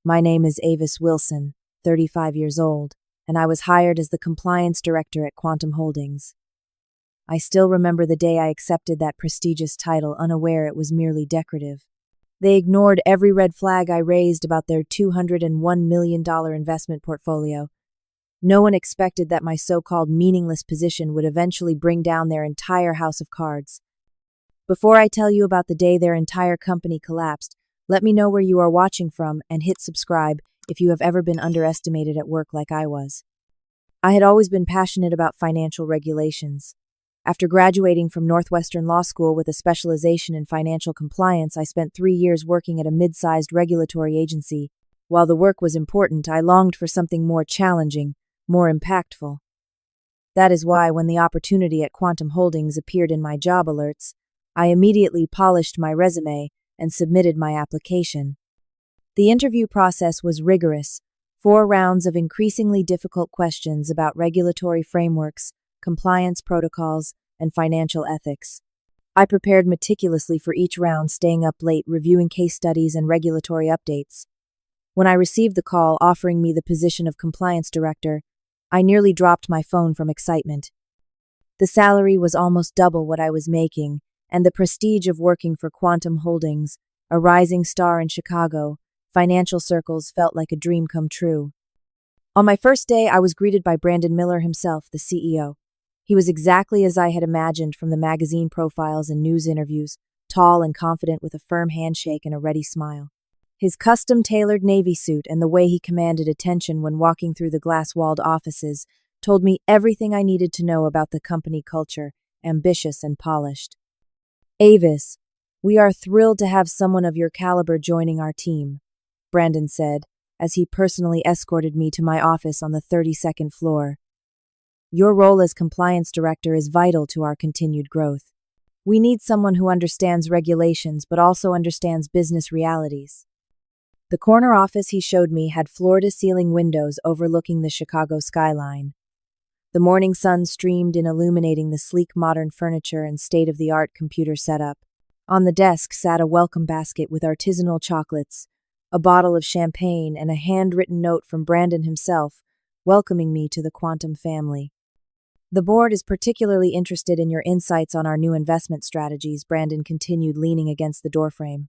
My name is Avis Wilson, 35 years old, and I was hired as the compliance director at Quantum Holdings. I still remember the day I accepted that prestigious title, unaware it was merely decorative. They ignored every red flag I raised about their $201 million investment portfolio. No one expected that my so-called meaningless position would eventually bring down their entire house of cards. Before I tell you about the day their entire company collapsed, let me know where you are watching from and hit subscribe if you have ever been underestimated at work like I was. I had always been passionate about financial regulations. After graduating from Northwestern Law School with a specialization in financial compliance, I spent 3 years working at a mid-sized regulatory agency. While the work was important, I longed for something more challenging, more impactful. That is why, when the opportunity at Quantum Holdings appeared in my job alerts, I immediately polished my resume and submitted my application. The interview process was rigorous, 4 rounds of increasingly difficult questions about regulatory frameworks, compliance protocols, and financial ethics. I prepared meticulously for each round, staying up late reviewing case studies and regulatory updates. When I received the call offering me the position of compliance director, I nearly dropped my phone from excitement. The salary was almost double what I was making, and the prestige of working for Quantum Holdings, a rising star in Chicago, financial circles, felt like a dream come true. On my first day, I was greeted by Brandon Miller himself, the CEO. He was exactly as I had imagined from the magazine profiles and news interviews, tall and confident with a firm handshake and a ready smile. His custom-tailored navy suit and the way he commanded attention when walking through the glass-walled offices told me everything I needed to know about the company culture, ambitious and polished. "Avis, we are thrilled to have someone of your caliber joining our team," Brandon said, as he personally escorted me to my office on the 32nd floor. "Your role as compliance director is vital to our continued growth. We need someone who understands regulations but also understands business realities." The corner office he showed me had floor-to-ceiling windows overlooking the Chicago skyline. The morning sun streamed in, illuminating the sleek modern furniture and state-of-the-art computer setup. On the desk sat a welcome basket with artisanal chocolates, a bottle of champagne, and a handwritten note from Brandon himself, welcoming me to the Quantum family. "The board is particularly interested in your insights on our new investment strategies," Brandon continued, leaning against the doorframe.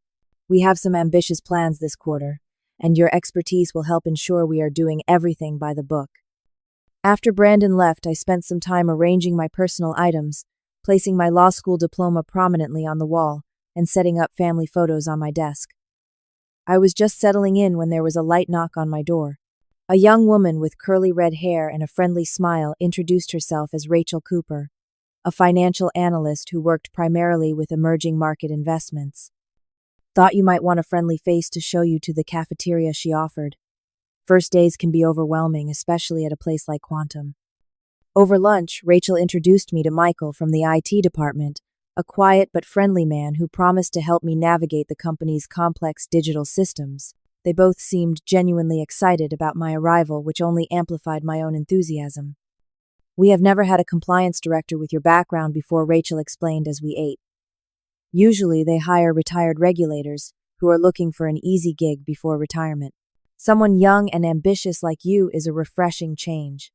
"We have some ambitious plans this quarter, and your expertise will help ensure we are doing everything by the book." After Brandon left, I spent some time arranging my personal items, placing my law school diploma prominently on the wall, and setting up family photos on my desk. I was just settling in when there was a light knock on my door. A young woman with curly red hair and a friendly smile introduced herself as Rachel Cooper, a financial analyst who worked primarily with emerging market investments. "Thought you might want a friendly face to show you to the cafeteria," she offered. "First days can be overwhelming, especially at a place like Quantum." Over lunch, Rachel introduced me to Michael from the IT department, a quiet but friendly man who promised to help me navigate the company's complex digital systems. They both seemed genuinely excited about my arrival, which only amplified my own enthusiasm. "We have never had a compliance director with your background before," Rachel explained as we ate. "Usually they hire retired regulators who are looking for an easy gig before retirement. Someone young and ambitious like you is a refreshing change."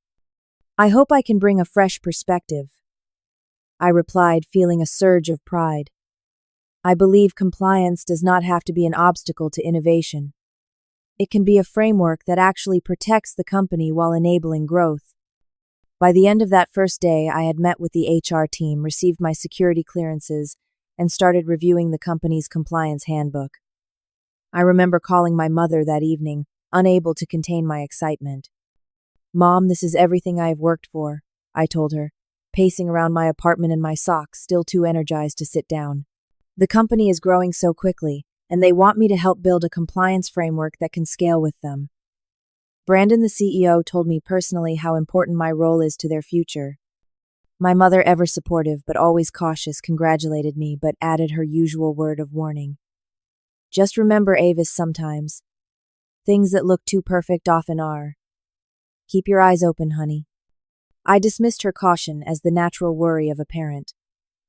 "I hope I can bring a fresh perspective," I replied, feeling a surge of pride. "I believe compliance does not have to be an obstacle to innovation. It can be a framework that actually protects the company while enabling growth." By the end of that first day, I had met with the HR team, received my security clearances, and started reviewing the company's compliance handbook. I remember calling my mother that evening, unable to contain my excitement. "Mom, this is everything I have worked for," I told her, pacing around my apartment in my socks, still too energized to sit down. "The company is growing so quickly, and they want me to help build a compliance framework that can scale with them." Brandon, the CEO, told me personally how important my role is to their future. My mother, ever supportive but always cautious, congratulated me but added her usual word of warning. "Just remember, Avis, sometimes things that look too perfect often are. Keep your eyes open, honey." I dismissed her caution as the natural worry of a parent.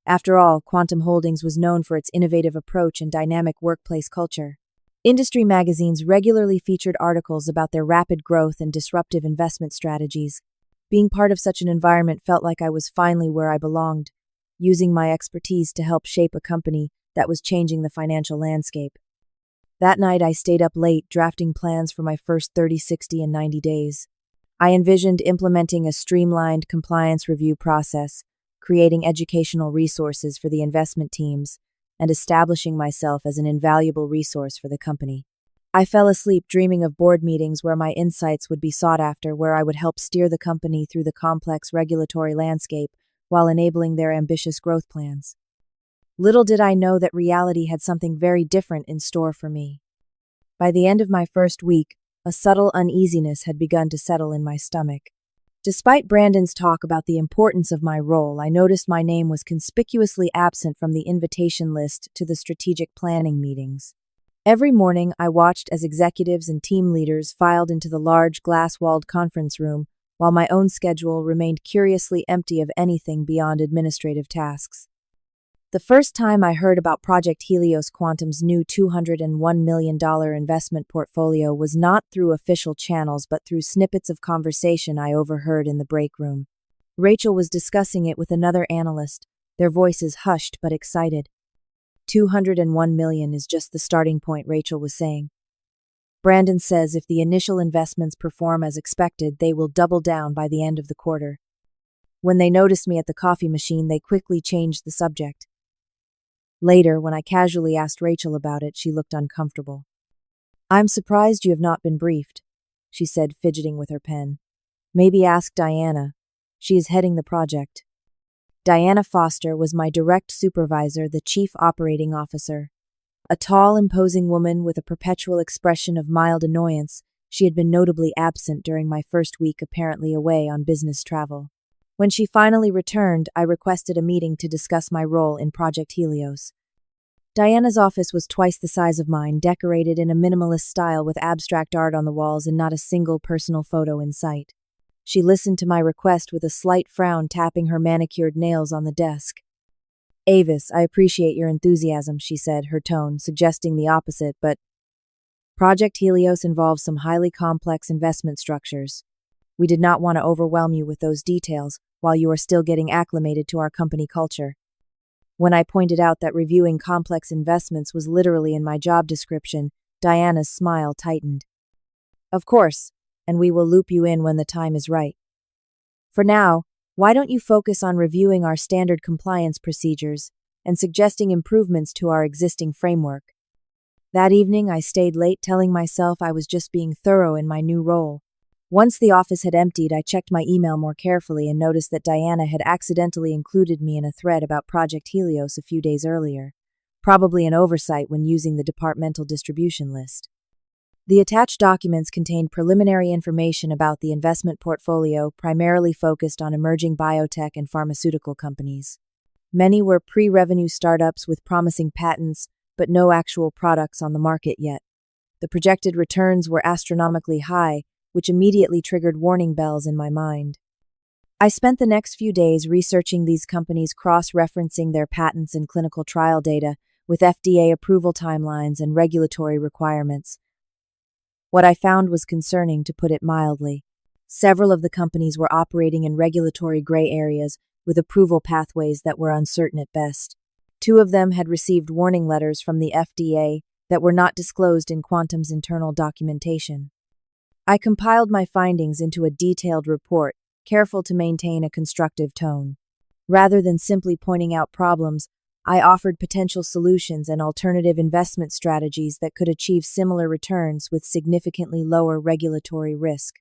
After all, Quantum Holdings was known for its innovative approach and dynamic workplace culture. Industry magazines regularly featured articles about their rapid growth and disruptive investment strategies. Being part of such an environment felt like I was finally where I belonged, using my expertise to help shape a company that was changing the financial landscape. That night, I stayed up late drafting plans for my first 30, 60, and 90 days. I envisioned implementing a streamlined compliance review process, creating educational resources for the investment teams, and establishing myself as an invaluable resource for the company. I fell asleep dreaming of board meetings where my insights would be sought after, where I would help steer the company through the complex regulatory landscape while enabling their ambitious growth plans. Little did I know that reality had something very different in store for me. By the end of my first week, a subtle uneasiness had begun to settle in my stomach. Despite Brandon's talk about the importance of my role, I noticed my name was conspicuously absent from the invitation list to the strategic planning meetings. Every morning, I watched as executives and team leaders filed into the large glass-walled conference room, while my own schedule remained curiously empty of anything beyond administrative tasks. The first time I heard about Project Helios Quantum's new $201 million investment portfolio was not through official channels but through snippets of conversation I overheard in the break room. Rachel was discussing it with another analyst, their voices hushed but excited. $201 million is just the starting point, Rachel was saying. Brandon says if the initial investments perform as expected, they will double down by the end of the quarter. When they noticed me at the coffee machine, they quickly changed the subject. Later, when I casually asked Rachel about it, she looked uncomfortable. "I'm surprised you have not been briefed," she said, fidgeting with her pen. "Maybe ask Diana. She is heading the project." Diana Foster was my direct supervisor, the chief operating officer. A tall, imposing woman with a perpetual expression of mild annoyance, she had been notably absent during my first week, apparently away on business travel. When she finally returned, I requested a meeting to discuss my role in Project Helios. Diana's office was twice the size of mine, decorated in a minimalist style with abstract art on the walls and not a single personal photo in sight. She listened to my request with a slight frown, tapping her manicured nails on the desk. "Avis, I appreciate your enthusiasm," she said, her tone suggesting the opposite, but Project Helios involves some highly complex investment structures. We did not want to overwhelm you with those details while you are still getting acclimated to our company culture. When I pointed out that reviewing complex investments was literally in my job description, Diana's smile tightened. "Of course, and we will loop you in when the time is right. For now, why don't you focus on reviewing our standard compliance procedures and suggesting improvements to our existing framework?" That evening, I stayed late telling myself I was just being thorough in my new role. Once the office had emptied, I checked my email more carefully and noticed that Diana had accidentally included me in a thread about Project Helios a few days earlier, probably an oversight when using the departmental distribution list. The attached documents contained preliminary information about the investment portfolio, primarily focused on emerging biotech and pharmaceutical companies. Many were pre-revenue startups with promising patents, but no actual products on the market yet. The projected returns were astronomically high, which immediately triggered warning bells in my mind. I spent the next few days researching these companies, cross-referencing their patents and clinical trial data with FDA approval timelines and regulatory requirements. What I found was concerning, to put it mildly. Several of the companies were operating in regulatory gray areas with approval pathways that were uncertain at best. 2 of them had received warning letters from the FDA that were not disclosed in Quantum's internal documentation. I compiled my findings into a detailed report, careful to maintain a constructive tone. Rather than simply pointing out problems, I offered potential solutions and alternative investment strategies that could achieve similar returns with significantly lower regulatory risk.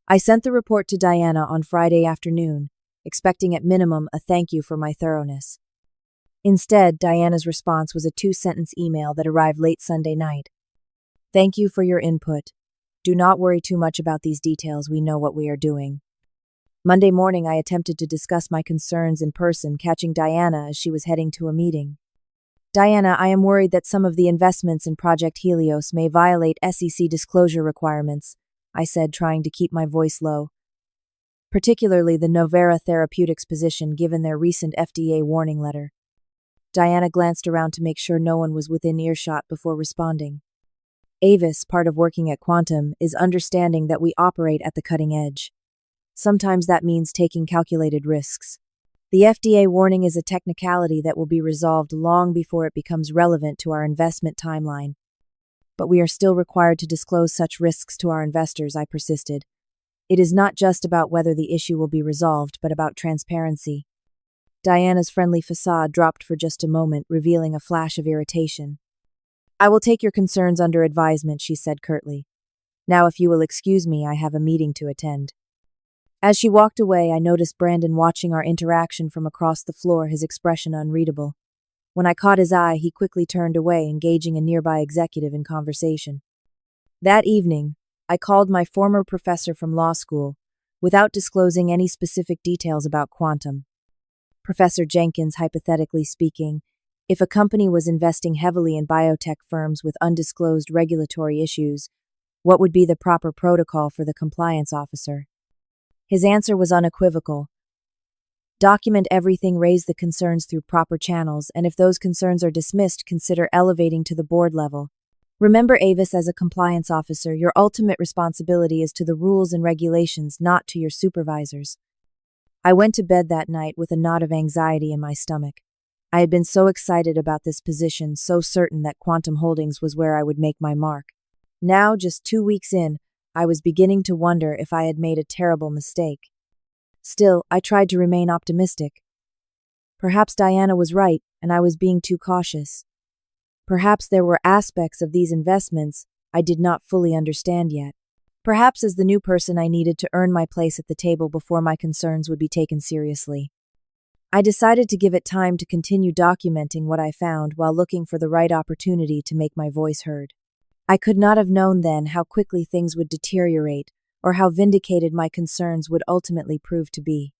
I sent the report to Diana on Friday afternoon, expecting at minimum a thank you for my thoroughness. Instead, Diana's response was a 2-sentence email that arrived late Sunday night. "Thank you for your input. Do not worry too much about these details, we know what we are doing." Monday morning, I attempted to discuss my concerns in person, catching Diana as she was heading to a meeting. "Diana, I am worried that some of the investments in Project Helios may violate SEC disclosure requirements," I said, trying to keep my voice low. "Particularly the Novera Therapeutics position, given their recent FDA warning letter." Diana glanced around to make sure no one was within earshot before responding. Avis, part of working at Quantum, is understanding that we operate at the cutting edge. Sometimes that means taking calculated risks. The FDA warning is a technicality that will be resolved long before it becomes relevant to our investment timeline. But we are still required to disclose such risks to our investors, I persisted. It is not just about whether the issue will be resolved, but about transparency. Diana's friendly facade dropped for just a moment, revealing a flash of irritation. I will take your concerns under advisement, she said curtly. Now, if you will excuse me, I have a meeting to attend. As she walked away, I noticed Brandon watching our interaction from across the floor, his expression unreadable. When I caught his eye, he quickly turned away, engaging a nearby executive in conversation. That evening, I called my former professor from law school, without disclosing any specific details about Quantum. Professor Jenkins, hypothetically speaking, if a company was investing heavily in biotech firms with undisclosed regulatory issues, what would be the proper protocol for the compliance officer? His answer was unequivocal. Document everything, raise the concerns through proper channels, and if those concerns are dismissed, consider elevating to the board level. Remember, Avis, as a compliance officer, your ultimate responsibility is to the rules and regulations, not to your supervisors. I went to bed that night with a knot of anxiety in my stomach. I had been so excited about this position, so certain that Quantum Holdings was where I would make my mark. Now, just 2 weeks in, I was beginning to wonder if I had made a terrible mistake. Still, I tried to remain optimistic. Perhaps Diana was right, and I was being too cautious. Perhaps there were aspects of these investments I did not fully understand yet. Perhaps as the new person I needed to earn my place at the table before my concerns would be taken seriously. I decided to give it time to continue documenting what I found while looking for the right opportunity to make my voice heard. I could not have known then how quickly things would deteriorate, or how vindicated my concerns would ultimately prove to be.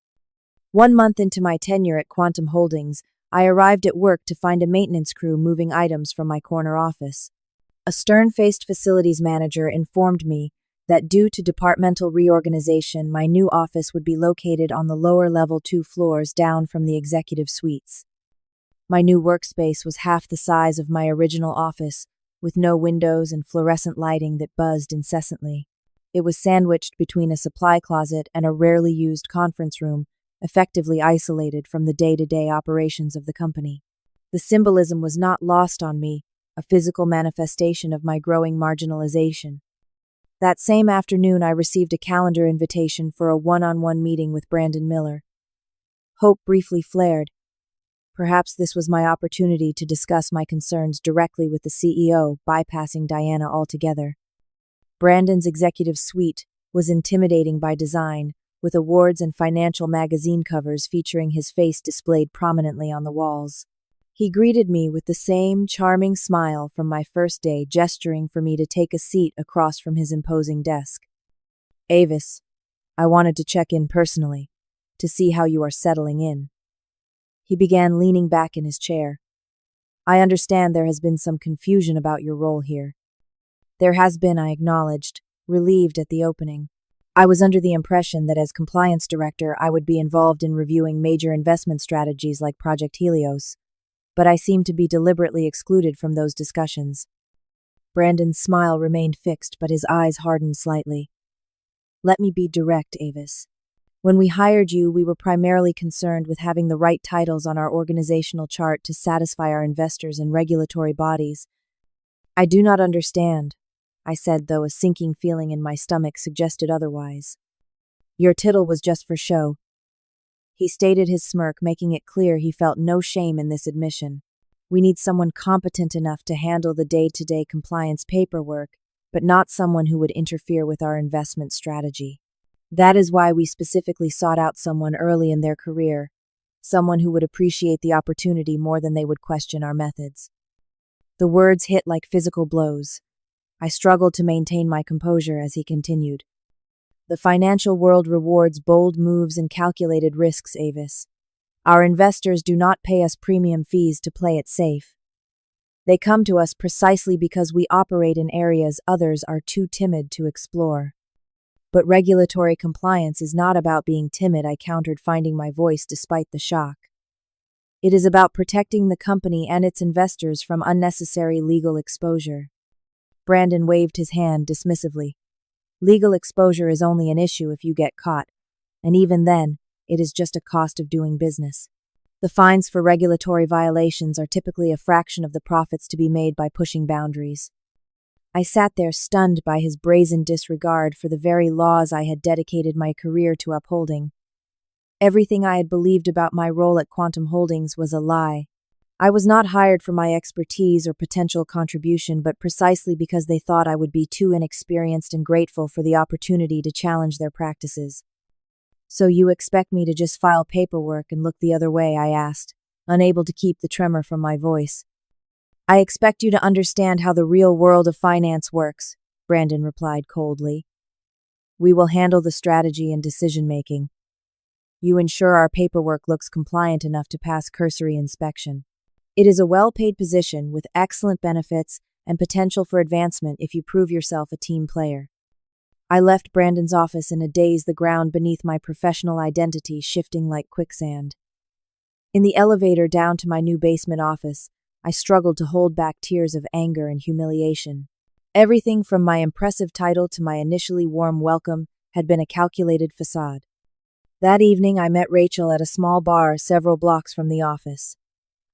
1 month into my tenure at Quantum Holdings, I arrived at work to find a maintenance crew moving items from my corner office. A stern-faced facilities manager informed me that due to departmental reorganization, my new office would be located on the lower level 2 floors down from the executive suites. My new workspace was half the size of my original office, with no windows and fluorescent lighting that buzzed incessantly. It was sandwiched between a supply closet and a rarely used conference room, effectively isolated from the day-to-day operations of the company. The symbolism was not lost on me, a physical manifestation of my growing marginalization. That same afternoon, I received a calendar invitation for a one-on-one meeting with Brandon Miller. Hope briefly flared. Perhaps this was my opportunity to discuss my concerns directly with the CEO, bypassing Diana altogether. Brandon's executive suite was intimidating by design, with awards and financial magazine covers featuring his face displayed prominently on the walls. He greeted me with the same charming smile from my first day, gesturing for me to take a seat across from his imposing desk. Avis, I wanted to check in personally, to see how you are settling in. He began, leaning back in his chair. I understand there has been some confusion about your role here. There has been, I acknowledged, relieved at the opening. I was under the impression that as compliance director I would be involved in reviewing major investment strategies like Project Helios, but I seemed to be deliberately excluded from those discussions. Brandon's smile remained fixed, but his eyes hardened slightly. Let me be direct, Avis. When we hired you, we were primarily concerned with having the right titles on our organizational chart to satisfy our investors and regulatory bodies. I do not understand, I said, though a sinking feeling in my stomach suggested otherwise. Your title was just for show. He stated his smirk, making it clear he felt no shame in this admission. We need someone competent enough to handle the day-to-day compliance paperwork, but not someone who would interfere with our investment strategy. That is why we specifically sought out someone early in their career, someone who would appreciate the opportunity more than they would question our methods. The words hit like physical blows. I struggled to maintain my composure as he continued. The financial world rewards bold moves and calculated risks, Avis. Our investors do not pay us premium fees to play it safe. They come to us precisely because we operate in areas others are too timid to explore. But regulatory compliance is not about being timid, I countered, finding my voice despite the shock. It is about protecting the company and its investors from unnecessary legal exposure. Brandon waved his hand dismissively. Legal exposure is only an issue if you get caught, and even then, it is just a cost of doing business. The fines for regulatory violations are typically a fraction of the profits to be made by pushing boundaries. I sat there stunned by his brazen disregard for the very laws I had dedicated my career to upholding. Everything I had believed about my role at Quantum Holdings was a lie. I was not hired for my expertise or potential contribution, but precisely because they thought I would be too inexperienced and grateful for the opportunity to challenge their practices. "So you expect me to just file paperwork and look the other way?" I asked, unable to keep the tremor from my voice. "I expect you to understand how the real world of finance works," Brandon replied coldly. "We will handle the strategy and decision-making. You ensure our paperwork looks compliant enough to pass cursory inspection. It is a well-paid position with excellent benefits and potential for advancement if you prove yourself a team player." I left Brandon's office in a daze, the ground beneath my professional identity shifting like quicksand. In the elevator down to my new basement office, I struggled to hold back tears of anger and humiliation. Everything from my impressive title to my initially warm welcome had been a calculated facade. That evening, I met Rachel at a small bar several blocks from the office.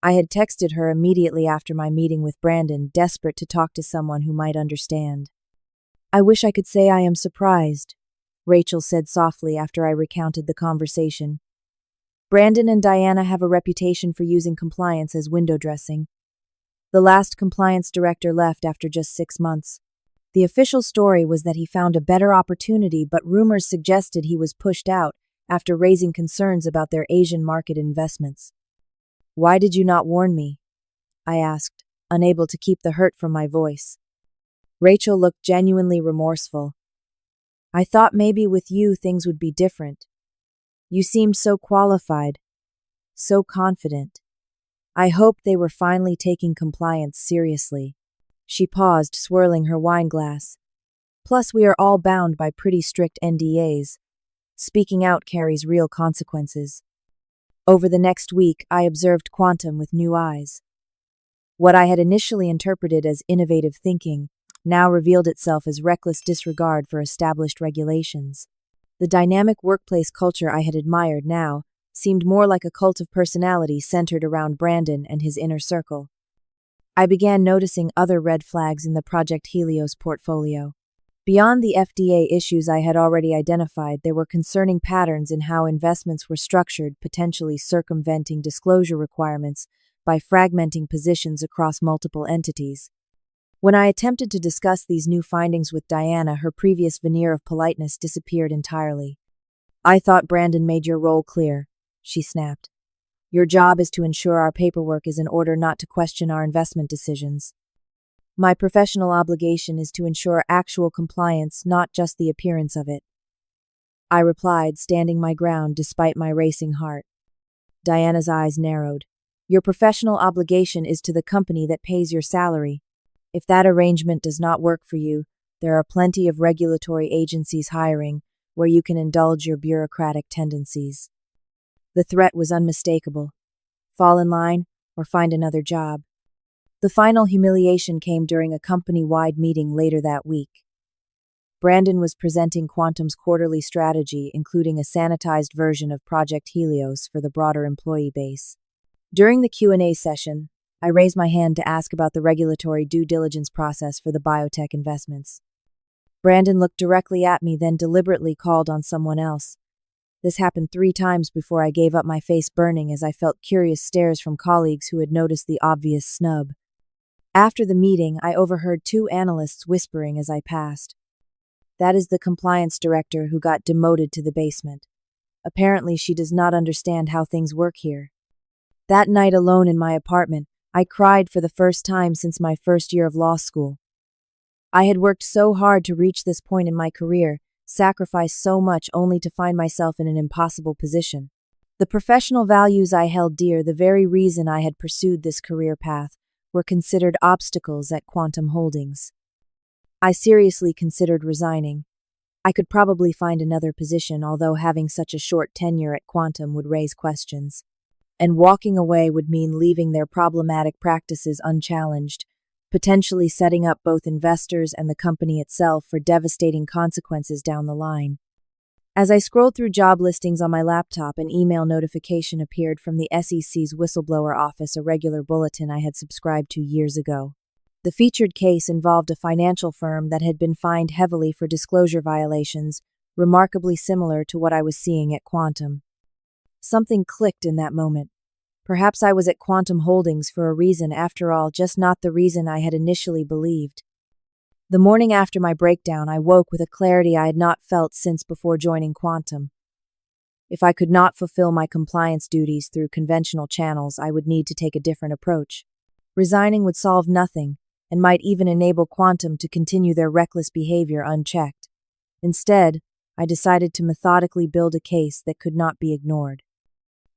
I had texted her immediately after my meeting with Brandon, desperate to talk to someone who might understand. "I wish I could say I am surprised," Rachel said softly after I recounted the conversation. "Brandon and Diana have a reputation for using compliance as window dressing. The last compliance director left after just 6 months. The official story was that he found a better opportunity, but rumors suggested he was pushed out after raising concerns about their Asian market investments." "Why did you not warn me?" I asked, unable to keep the hurt from my voice. Rachel looked genuinely remorseful. "I thought maybe with you things would be different. You seemed so qualified, so confident. I hoped they were finally taking compliance seriously." She paused, swirling her wine glass. "Plus, we are all bound by pretty strict NDAs. Speaking out carries real consequences." Over the next week, I observed Quantum with new eyes. What I had initially interpreted as innovative thinking now revealed itself as reckless disregard for established regulations. The dynamic workplace culture I had admired now seemed more like a cult of personality centered around Brandon and his inner circle. I began noticing other red flags in the Project Helios portfolio. Beyond the FDA issues I had already identified, there were concerning patterns in how investments were structured, potentially circumventing disclosure requirements by fragmenting positions across multiple entities. When I attempted to discuss these new findings with Diana, her previous veneer of politeness disappeared entirely. "I thought Brandon made your role clear," she snapped. "Your job is to ensure our paperwork is in order, not to question our investment decisions." "My professional obligation is to ensure actual compliance, not just the appearance of it," I replied, standing my ground despite my racing heart. Diana's eyes narrowed. "Your professional obligation is to the company that pays your salary. If that arrangement does not work for you, there are plenty of regulatory agencies hiring where you can indulge your bureaucratic tendencies." The threat was unmistakable. Fall in line or find another job. The final humiliation came during a company-wide meeting later that week. Brandon was presenting Quantum's quarterly strategy, including a sanitized version of Project Helios for the broader employee base. During the Q&A session, I raised my hand to ask about the regulatory due diligence process for the biotech investments. Brandon looked directly at me, then deliberately called on someone else. This happened 3 times before I gave up, my face burning as I felt curious stares from colleagues who had noticed the obvious snub. After the meeting, I overheard 2 analysts whispering as I passed. "That is the compliance director who got demoted to the basement. Apparently she does not understand how things work here." That night alone in my apartment, I cried for the first time since my first year of law school. I had worked so hard to reach this point in my career, sacrificed so much only to find myself in an impossible position. The professional values I held dear, the very reason I had pursued this career path, were considered obstacles at Quantum Holdings. I seriously considered resigning. I could probably find another position, although having such a short tenure at Quantum would raise questions. And walking away would mean leaving their problematic practices unchallenged, potentially setting up both investors and the company itself for devastating consequences down the line. As I scrolled through job listings on my laptop, an email notification appeared from the SEC's whistleblower office, a regular bulletin I had subscribed to years ago. The featured case involved a financial firm that had been fined heavily for disclosure violations, remarkably similar to what I was seeing at Quantum. Something clicked in that moment. Perhaps I was at Quantum Holdings for a reason, after all, just not the reason I had initially believed. The morning after my breakdown, I woke with a clarity I had not felt since before joining Quantum. If I could not fulfill my compliance duties through conventional channels, I would need to take a different approach. Resigning would solve nothing, and might even enable Quantum to continue their reckless behavior unchecked. Instead, I decided to methodically build a case that could not be ignored.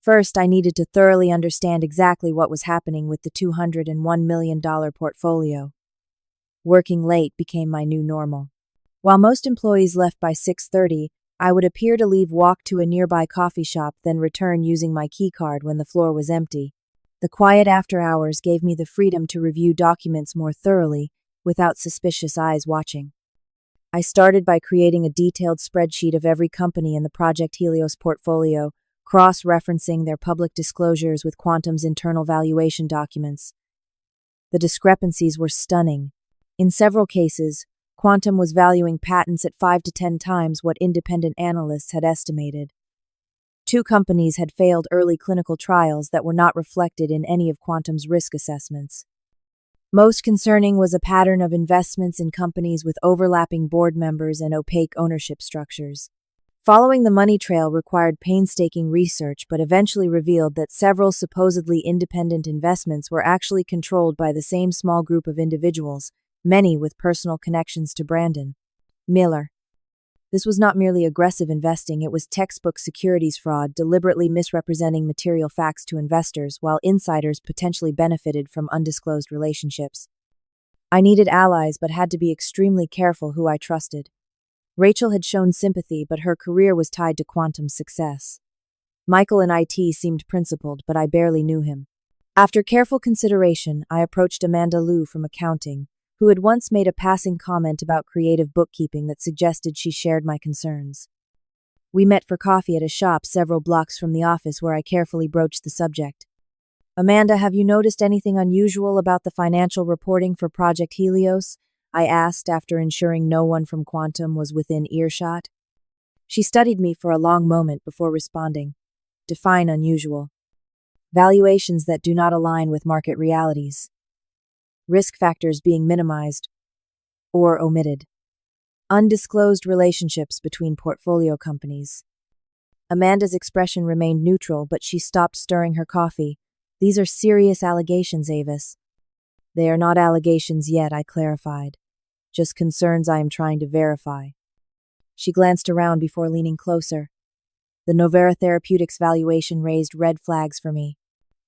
First, I needed to thoroughly understand exactly what was happening with the $201 million portfolio. Working late became my new normal. While most employees left by 6:30, I would appear to walk to a nearby coffee shop, then return using my keycard when the floor was empty. The quiet after hours gave me the freedom to review documents more thoroughly, without suspicious eyes watching. I started by creating a detailed spreadsheet of every company in the Project Helios portfolio, cross-referencing their public disclosures with Quantum's internal valuation documents. The discrepancies were stunning. In several cases, Quantum was valuing patents at 5 to 10 times what independent analysts had estimated. 2 companies had failed early clinical trials that were not reflected in any of Quantum's risk assessments. Most concerning was a pattern of investments in companies with overlapping board members and opaque ownership structures. Following the money trail required painstaking research, but eventually revealed that several supposedly independent investments were actually controlled by the same small group of individuals, many with personal connections to Brandon Miller. This was not merely aggressive investing, it was textbook securities fraud, deliberately misrepresenting material facts to investors while insiders potentially benefited from undisclosed relationships. I needed allies but had to be extremely careful who I trusted. Rachel had shown sympathy, but her career was tied to Quantum's success. Michael in IT seemed principled, but I barely knew him. After careful consideration, I approached Amanda Liu from accounting, who had once made a passing comment about creative bookkeeping that suggested she shared my concerns. We met for coffee at a shop several blocks from the office where I carefully broached the subject. Amanda, have you noticed anything unusual about the financial reporting for Project Helios? I asked after ensuring no one from Quantum was within earshot. She studied me for a long moment before responding. Define unusual. Valuations that do not align with market realities. Risk factors being minimized or omitted. Undisclosed relationships between portfolio companies. Amanda's expression remained neutral, but she stopped stirring her coffee. These are serious allegations, Avis. They are not allegations yet, I clarified. Just concerns I am trying to verify. She glanced around before leaning closer. The Novera Therapeutics valuation raised red flags for me.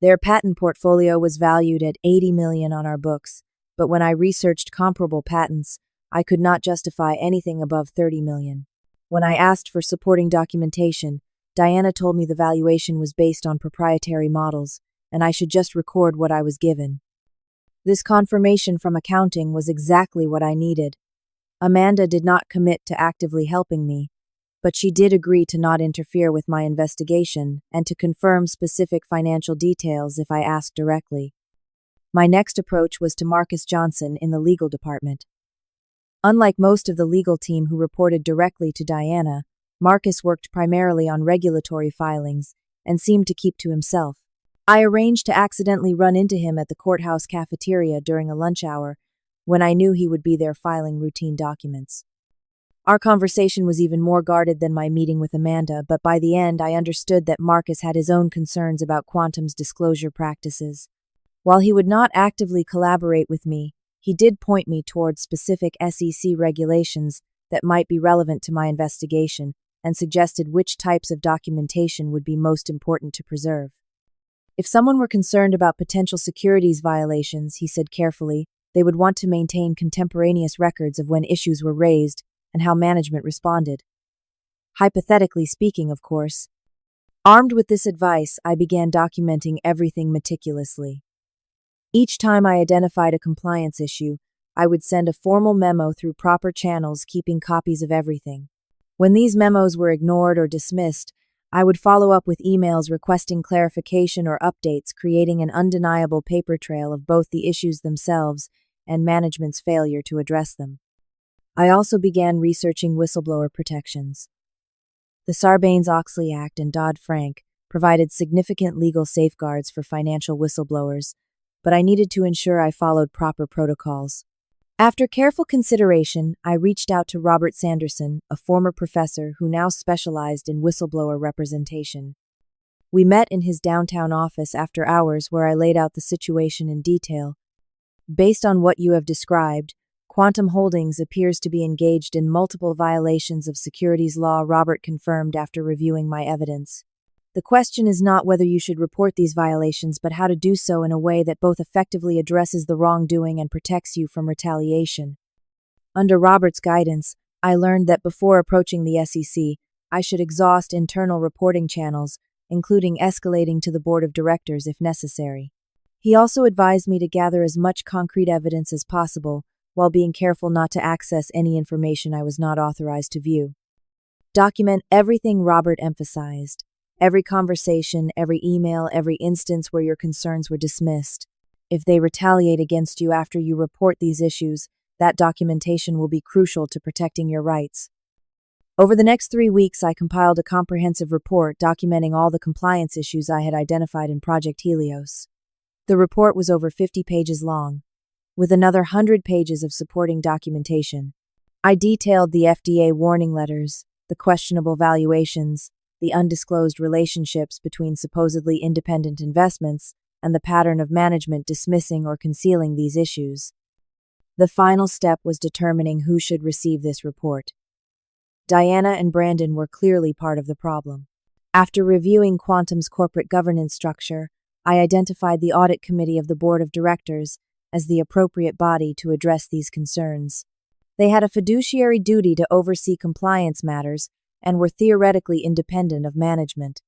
Their patent portfolio was valued at $80 million on our books, but when I researched comparable patents, I could not justify anything above $30 million. When I asked for supporting documentation, Diana told me the valuation was based on proprietary models, and I should just record what I was given. This confirmation from accounting was exactly what I needed. Amanda did not commit to actively helping me, but she did agree to not interfere with my investigation and to confirm specific financial details if I asked directly. My next approach was to Marcus Johnson in the legal department. Unlike most of the legal team who reported directly to Diana, Marcus worked primarily on regulatory filings and seemed to keep to himself. I arranged to accidentally run into him at the courthouse cafeteria during a lunch hour when I knew he would be there filing routine documents. Our conversation was even more guarded than my meeting with Amanda, but by the end I understood that Marcus had his own concerns about Quantum's disclosure practices. While he would not actively collaborate with me, he did point me towards specific SEC regulations that might be relevant to my investigation and suggested which types of documentation would be most important to preserve. If someone were concerned about potential securities violations, he said carefully, they would want to maintain contemporaneous records of when issues were raised and how management responded. Hypothetically speaking, of course. Armed with this advice, I began documenting everything meticulously. Each time I identified a compliance issue, I would send a formal memo through proper channels, keeping copies of everything. When these memos were ignored or dismissed, I would follow up with emails requesting clarification or updates, creating an undeniable paper trail of both the issues themselves and management's failure to address them. I also began researching whistleblower protections. The Sarbanes-Oxley Act and Dodd-Frank provided significant legal safeguards for financial whistleblowers, but I needed to ensure I followed proper protocols. After careful consideration, I reached out to Robert Sanderson, a former professor who now specialized in whistleblower representation. We met in his downtown office after hours where I laid out the situation in detail. Based on what you have described, Quantum Holdings appears to be engaged in multiple violations of securities law, Robert confirmed after reviewing my evidence. The question is not whether you should report these violations, but how to do so in a way that both effectively addresses the wrongdoing and protects you from retaliation. Under Robert's guidance, I learned that before approaching the SEC, I should exhaust internal reporting channels, including escalating to the board of directors if necessary. He also advised me to gather as much concrete evidence as possible, while being careful not to access any information I was not authorized to view. Document everything, Robert emphasized. Every conversation, every email, every instance where your concerns were dismissed. If they retaliate against you after you report these issues, that documentation will be crucial to protecting your rights. Over the next 3 weeks, I compiled a comprehensive report documenting all the compliance issues I had identified in Project Helios. The report was over 50 pages long, with another 100 pages of supporting documentation. I detailed the FDA warning letters, the questionable valuations, the undisclosed relationships between supposedly independent investments, and the pattern of management dismissing or concealing these issues. The final step was determining who should receive this report. Diana and Brandon were clearly part of the problem. After reviewing Quantum's corporate governance structure, I identified the audit committee of the board of directors as the appropriate body to address these concerns. They had a fiduciary duty to oversee compliance matters and were theoretically independent of management.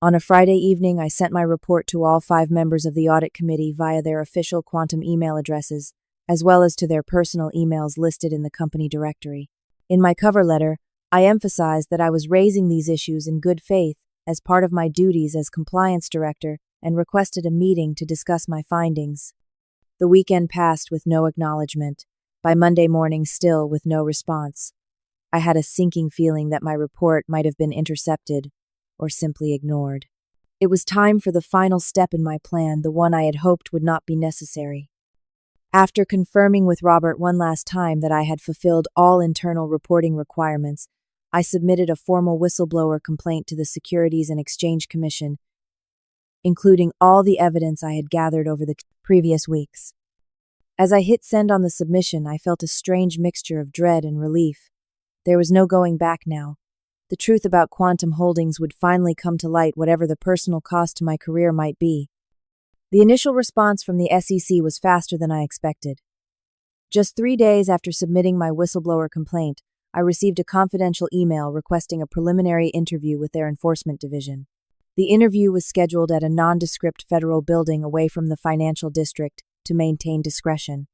On a Friday evening, I sent my report to all 5 members of the audit committee via their official Quantum email addresses, as well as to their personal emails listed in the company directory. In my cover letter, I emphasized that I was raising these issues in good faith as part of my duties as compliance director and requested a meeting to discuss my findings. The weekend passed with no acknowledgement. By Monday morning, still with no response. I had a sinking feeling that my report might have been intercepted or simply ignored. It was time for the final step in my plan, the one I had hoped would not be necessary. After confirming with Robert one last time that I had fulfilled all internal reporting requirements, I submitted a formal whistleblower complaint to the Securities and Exchange Commission, including all the evidence I had gathered over the previous weeks. As I hit send on the submission, I felt a strange mixture of dread and relief. There was no going back now. The truth about Quantum Holdings would finally come to light, whatever the personal cost to my career might be. The initial response from the SEC was faster than I expected. Just 3 days after submitting my whistleblower complaint, I received a confidential email requesting a preliminary interview with their enforcement division. The interview was scheduled at a nondescript federal building away from the financial district to maintain discretion.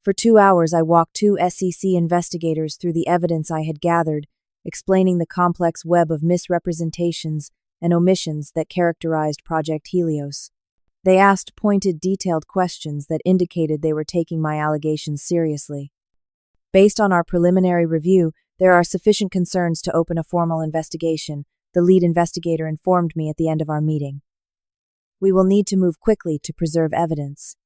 For 2 hours, I walked 2 SEC investigators through the evidence I had gathered, explaining the complex web of misrepresentations and omissions that characterized Project Helios. They asked pointed, detailed questions that indicated they were taking my allegations seriously. Based on our preliminary review, there are sufficient concerns to open a formal investigation, the lead investigator informed me at the end of our meeting. We will need to move quickly to preserve evidence.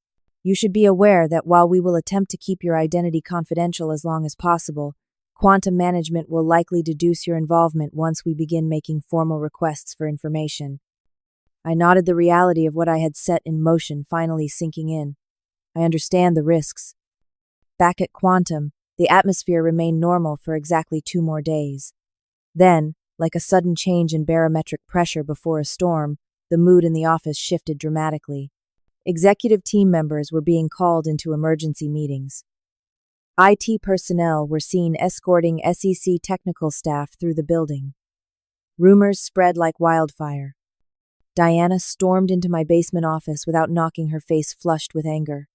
You should be aware that while we will attempt to keep your identity confidential as long as possible, Quantum Management will likely deduce your involvement once we begin making formal requests for information. I nodded, the reality of what I had set in motion finally sinking in. I understand the risks. Back at Quantum, the atmosphere remained normal for exactly 2 more days. Then, like a sudden change in barometric pressure before a storm, the mood in the office shifted dramatically. Executive team members were being called into emergency meetings. IT personnel were seen escorting SEC technical staff through the building. Rumors spread like wildfire. Diana stormed into my basement office without knocking, her face flushed with anger.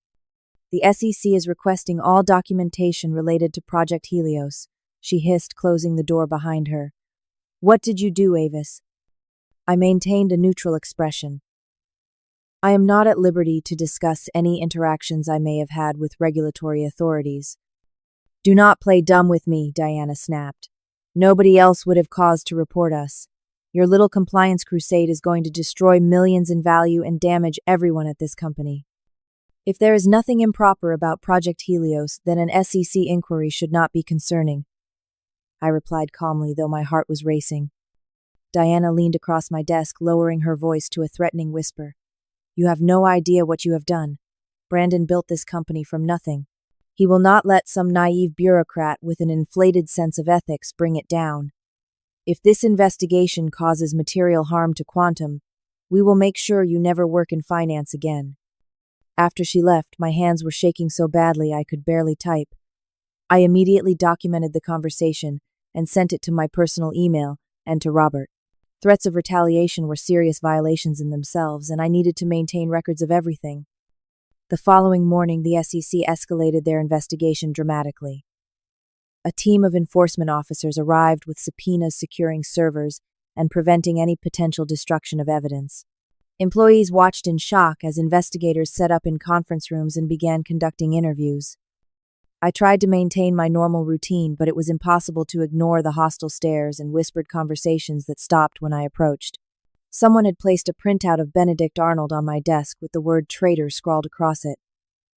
"The SEC is requesting all documentation related to Project Helios," she hissed, closing the door behind her. "What did you do, Avis?" I maintained a neutral expression. "I am not at liberty to discuss any interactions I may have had with regulatory authorities." "Do not play dumb with me," Diana snapped. "Nobody else would have cause to report us. Your little compliance crusade is going to destroy millions in value and damage everyone at this company. If there is nothing improper about Project Helios, then an SEC inquiry should not be concerning," I replied calmly, though my heart was racing. Diana leaned across my desk, lowering her voice to a threatening whisper. "You have no idea what you have done. Brandon built this company from nothing. He will not let some naive bureaucrat with an inflated sense of ethics bring it down. If this investigation causes material harm to Quantum, we will make sure you never work in finance again." After she left, my hands were shaking so badly I could barely type. I immediately documented the conversation and sent it to my personal email and to Robert. Threats of retaliation were serious violations in themselves, and I needed to maintain records of everything. The following morning, the SEC escalated their investigation dramatically. A team of enforcement officers arrived with subpoenas securing servers and preventing any potential destruction of evidence. Employees watched in shock as investigators set up in conference rooms and began conducting interviews. I tried to maintain my normal routine, but it was impossible to ignore the hostile stares and whispered conversations that stopped when I approached. Someone had placed a printout of Benedict Arnold on my desk with the word traitor scrawled across it.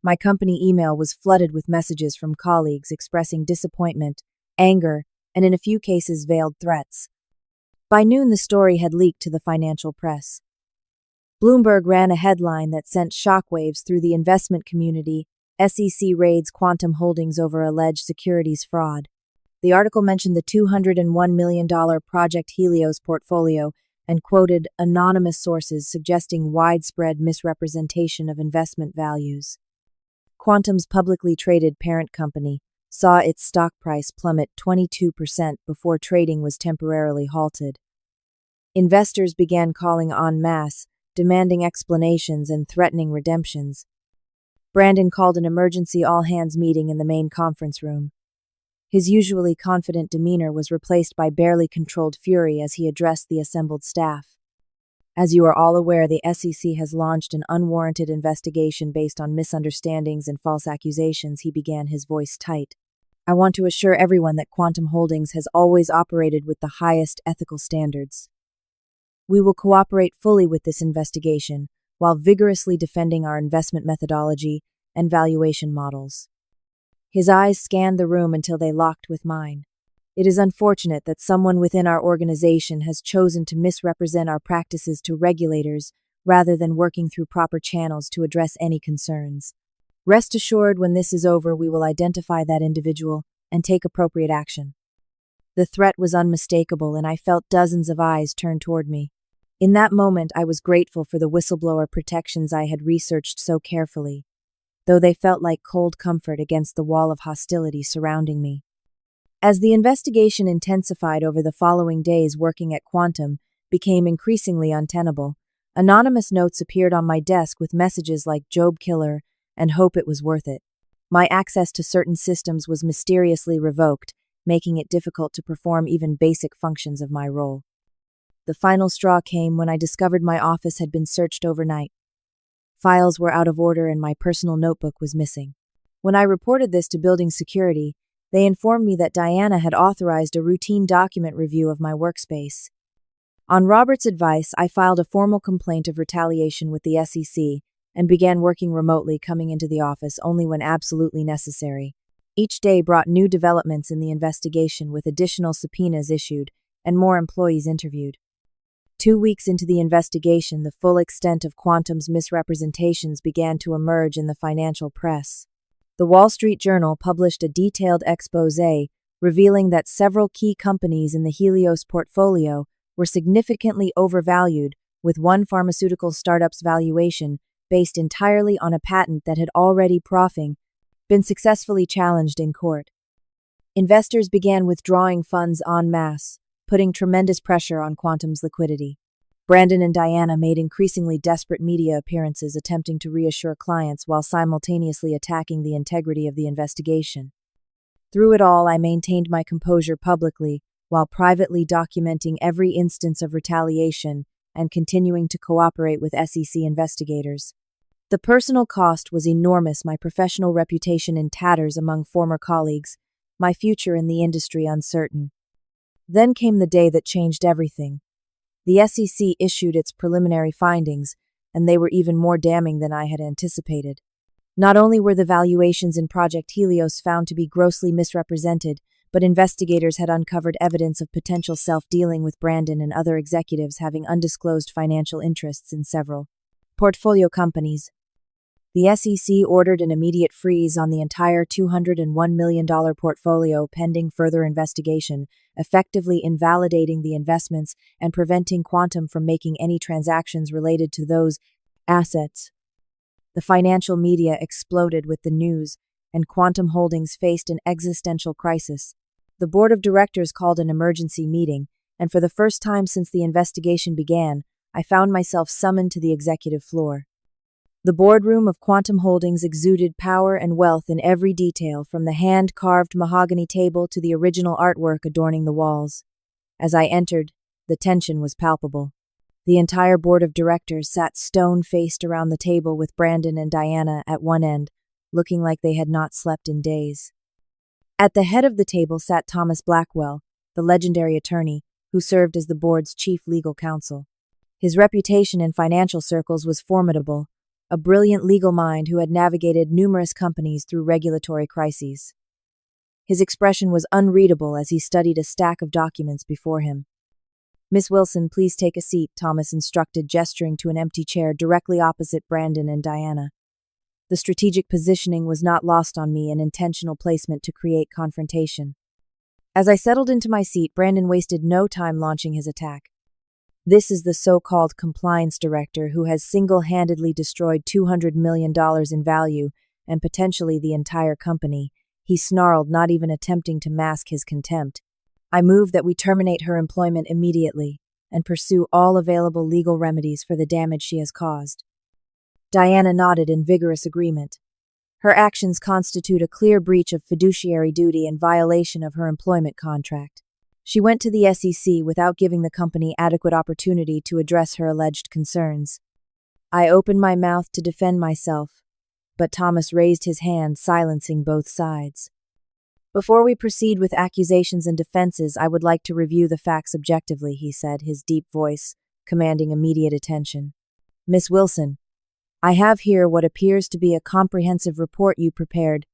My company email was flooded with messages from colleagues expressing disappointment, anger, and in a few cases veiled threats. By noon, the story had leaked to the financial press. Bloomberg ran a headline that sent shockwaves through the investment community: SEC raids Quantum Holdings over alleged securities fraud. The article mentioned the $201 million Project Helios portfolio and quoted anonymous sources suggesting widespread misrepresentation of investment values. Quantum's publicly traded parent company saw its stock price plummet 22% before trading was temporarily halted. Investors began calling en masse, demanding explanations and threatening redemptions. Brandon called an emergency all-hands meeting in the main conference room. His usually confident demeanor was replaced by barely controlled fury as he addressed the assembled staff. "As you are all aware, the SEC has launched an unwarranted investigation based on misunderstandings and false accusations," he began, his voice tight. "I want to assure everyone that Quantum Holdings has always operated with the highest ethical standards. We will cooperate fully with this investigation while vigorously defending our investment methodology and valuation models." His eyes scanned the room until they locked with mine. "It is unfortunate that someone within our organization has chosen to misrepresent our practices to regulators rather than working through proper channels to address any concerns. Rest assured, when this is over, we will identify that individual and take appropriate action." The threat was unmistakable, and I felt dozens of eyes turn toward me. In that moment, I was grateful for the whistleblower protections I had researched so carefully, though they felt like cold comfort against the wall of hostility surrounding me. As the investigation intensified over the following days, working at Quantum became increasingly untenable. Anonymous notes appeared on my desk with messages like "Job Killer" and "Hope it was worth it." My access to certain systems was mysteriously revoked, making it difficult to perform even basic functions of my role. The final straw came when I discovered my office had been searched overnight. Files were out of order and my personal notebook was missing. When I reported this to building security, they informed me that Diana had authorized a routine document review of my workspace. On Robert's advice, I filed a formal complaint of retaliation with the SEC and began working remotely, coming into the office only when absolutely necessary. Each day brought new developments in the investigation, with additional subpoenas issued and more employees interviewed. 2 weeks into the investigation, the full extent of Quantum's misrepresentations began to emerge in the financial press. The Wall Street Journal published a detailed exposé revealing that several key companies in the Helios portfolio were significantly overvalued, with one pharmaceutical startup's valuation based entirely on a patent that had already been successfully challenged in court. Investors began withdrawing funds en masse, putting tremendous pressure on Quantum's liquidity. Brandon and Diana made increasingly desperate media appearances attempting to reassure clients while simultaneously attacking the integrity of the investigation. Through it all, I maintained my composure publicly, while privately documenting every instance of retaliation and continuing to cooperate with SEC investigators. The personal cost was enormous, my professional reputation in tatters among former colleagues, my future in the industry uncertain. Then came the day that changed everything. The SEC issued its preliminary findings, and they were even more damning than I had anticipated. Not only were the valuations in Project Helios found to be grossly misrepresented, but investigators had uncovered evidence of potential self-dealing with Brandon and other executives having undisclosed financial interests in several portfolio companies. The SEC ordered an immediate freeze on the entire $201 million portfolio pending further investigation, effectively invalidating the investments and preventing Quantum from making any transactions related to those assets. The financial media exploded with the news, and Quantum Holdings faced an existential crisis. The board of directors called an emergency meeting, and for the first time since the investigation began, I found myself summoned to the executive floor. The boardroom of Quantum Holdings exuded power and wealth in every detail, from the hand-carved mahogany table to the original artwork adorning the walls. As I entered, the tension was palpable. The entire board of directors sat stone-faced around the table with Brandon and Diana at one end, looking like they had not slept in days. At the head of the table sat Thomas Blackwell, the legendary attorney, who served as the board's chief legal counsel. His reputation in financial circles was formidable, a brilliant legal mind who had navigated numerous companies through regulatory crises. His expression was unreadable as he studied a stack of documents before him. "Miss Wilson, please take a seat," Thomas instructed, gesturing to an empty chair directly opposite Brandon and Diana. The strategic positioning was not lost on me, an intentional placement to create confrontation. As I settled into my seat, Brandon wasted no time launching his attack. "This is the so-called compliance director who has single-handedly destroyed $200 million in value and potentially the entire company," he snarled, not even attempting to mask his contempt. "I move that we terminate her employment immediately and pursue all available legal remedies for the damage she has caused." Diana nodded in vigorous agreement. Her actions constitute a clear breach of fiduciary duty and violation of her employment contract. She went to the SEC without giving the company adequate opportunity to address her alleged concerns. I opened my mouth to defend myself, but Thomas raised his hand, silencing both sides. "Before we proceed with accusations and defenses, I would like to review the facts objectively," he said, his deep voice commanding immediate attention. "Miss Wilson, I have here what appears to be a comprehensive report you prepared,